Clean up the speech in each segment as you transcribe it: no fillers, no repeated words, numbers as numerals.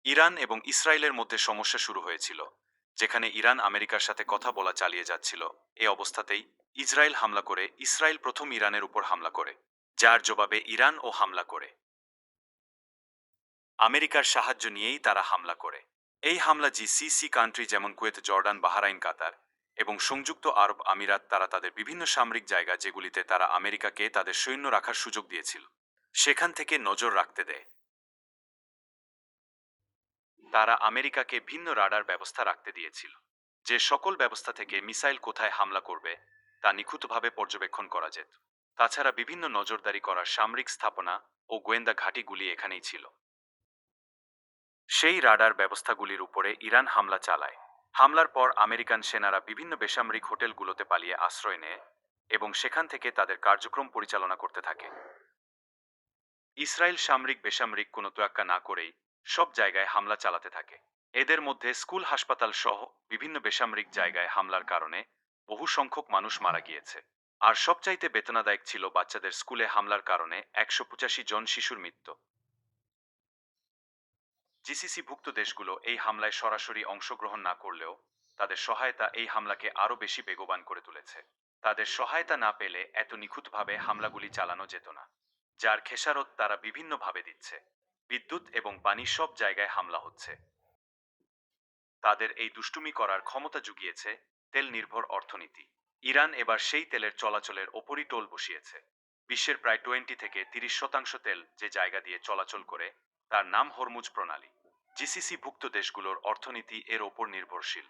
Iran এবং ইসরায়েলের মধ্যে সমস্যা শুরু হয়েছিল, যেখানে ইরান আমেরিকার সাথে কথা বলা চালিয়ে যাচ্ছিল। এ অবস্থাতেই ইসরায়েল হামলা করে। ইসরায়েল প্রথম ইরানের উপর হামলা করে, যার জবাবে ইরানও হামলা করে। আমেরিকার সাহায্য নিয়েই তারা হামলা করে। এই হামলা জিসিসি কান্ট্রি যেমন কুয়েত, জর্ডান, বাহরাইন, কাতার এবং সংযুক্ত আরব আমিরাত, তারা তাদের বিভিন্ন সামরিক জায়গা যেগুলিতে তারা আমেরিকাকে তাদের সৈন্য রাখার সুযোগ দিয়েছিল, সেখান থেকে নজর রাখতে দেয়। তারা আমেরিকাকে ভিন্ন রাডার ব্যবস্থা রাখতে দিয়েছিল, যে সকল ব্যবস্থা থেকে মিসাইল কোথায় হামলা করবে তা নিখুঁতভাবে পর্যবেক্ষণ করা যেত। তাছাড়া বিভিন্ন নজরদারি করার সামরিক স্থাপনা ও গোয়েন্দা ঘাঁটিগুলি এখানেই ছিল। সেই রাডার ব্যবস্থাগুলির উপরে ইরান হামলা চালায়। হামলার পর আমেরিকান সেনারা বিভিন্ন বেসামরিক হোটেলগুলোতে পালিয়ে আশ্রয় নেয় এবং সেখান থেকে তাদের কার্যক্রম পরিচালনা করতে থাকে। ইসরায়েল সামরিক বেসামরিক কোনো তোয়াক্কা না করেই সব জায়গায় হামলা চালাতে থাকে। এদের মধ্যে স্কুল, হাসপাতাল সহ বিভিন্ন বেসামরিক জায়গায় হামলার কারণে বহু সংখ্যক মানুষ মারা গিয়েছে। আর সবচাইতে বেদনাদায়ক ছিল বাচ্চাদের স্কুলে হামলার কারণে ১৮৫ জন শিশুর মৃত্যু। জিসিসিভুক্ত দেশগুলো এই হামলায় সরাসরি অংশগ্রহণ না করলেও তাদের সহায়তা এই হামলাকে আরও বেশি বেগবান করে তুলেছে। তাদের সহায়তা না পেলে এত নিখুঁতভাবে হামলাগুলি চালানো যেত না, যার খেসারত তারা বিভিন্নভাবে দিচ্ছে। বিদ্যুৎ এবং পানি, সব জায়গায় হামলা হচ্ছে। তাদের এই দুষ্টুমি করার ক্ষমতা জুগিয়েছে তেল নির্ভর অর্থনীতি। ইরান এবার সেই তেলের চলাচলের ওপরই টোল বসিয়েছে। বিশ্বের প্রায় 20 থেকে 30% তেল যে জায়গা দিয়ে চলাচল করে তার নাম হরমুজ প্রণালী। জিসিসি-ভুক্ত দেশগুলোর অর্থনীতি এর ওপর নির্ভরশীল।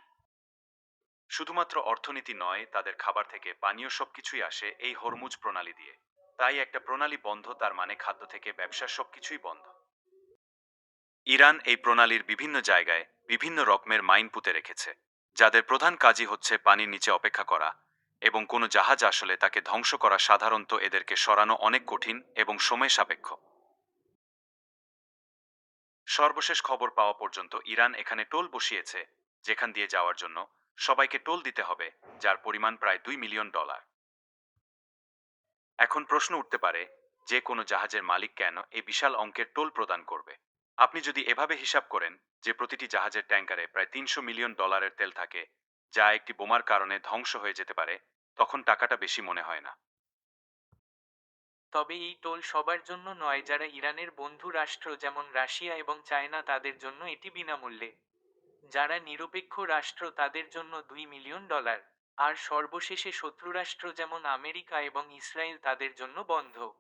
শুধুমাত্র অর্থনীতি নয়, তাদের খাবার থেকে পানীয় সবকিছুই আসে এই হরমুজ প্রণালী দিয়ে। তাই একটা প্রণালী বন্ধ, তার মানে খাদ্য থেকে ব্যবসার সবকিছুই বন্ধ। ইরান এই প্রণালীর বিভিন্ন জায়গায় বিভিন্ন রকমের মাইন পুঁতে রেখেছে, যাদের প্রধান কাজই হচ্ছে পানির নিচে অপেক্ষা করা, এবং কোনো জাহাজ আসলে তাকে ধ্বংস করা। সাধারণত এদেরকে সরানো অনেক কঠিন এবং সময় সাপেক্ষ। সর্বশেষ খবর পাওয়া পর্যন্ত ইরান এখানে টোল বসিয়েছে, যেখান দিয়ে যাওয়ার জন্য সবাইকে টোল দিতে হবে, যার পরিমাণ প্রায় $2 মিলিয়ন। এখন প্রশ্ন উঠতে পারে, যে কোনো জাহাজের মালিক কেন এই বিশাল অঙ্কের টোল প্রদান করবে? আপনি যদি এভাবে হিসাব করেন যে প্রতিটি জাহাজের ট্যাঙ্কারে প্রায় $300 মিলিয়ন তেল থাকে, যা একটি বোমার কারণে ধ্বংস হয়ে যেতে পারে, তখন টাকাটা বেশি মনে হয় না। তবে এই টোল সবার জন্য নয়। যারা ইরানের বন্ধু রাষ্ট্র যেমন রাশিয়া এবং চায়না, তাদের জন্য এটি বিনামূল্যে। যারা নিরপেক্ষ রাষ্ট্র তাদের জন্য $2 মিলিয়ন। আর সর্বশেষে শত্রুরাষ্ট্র যেমন আমেরিকা এবং ইসরায়েল, তাদের জন্য বন্ধ।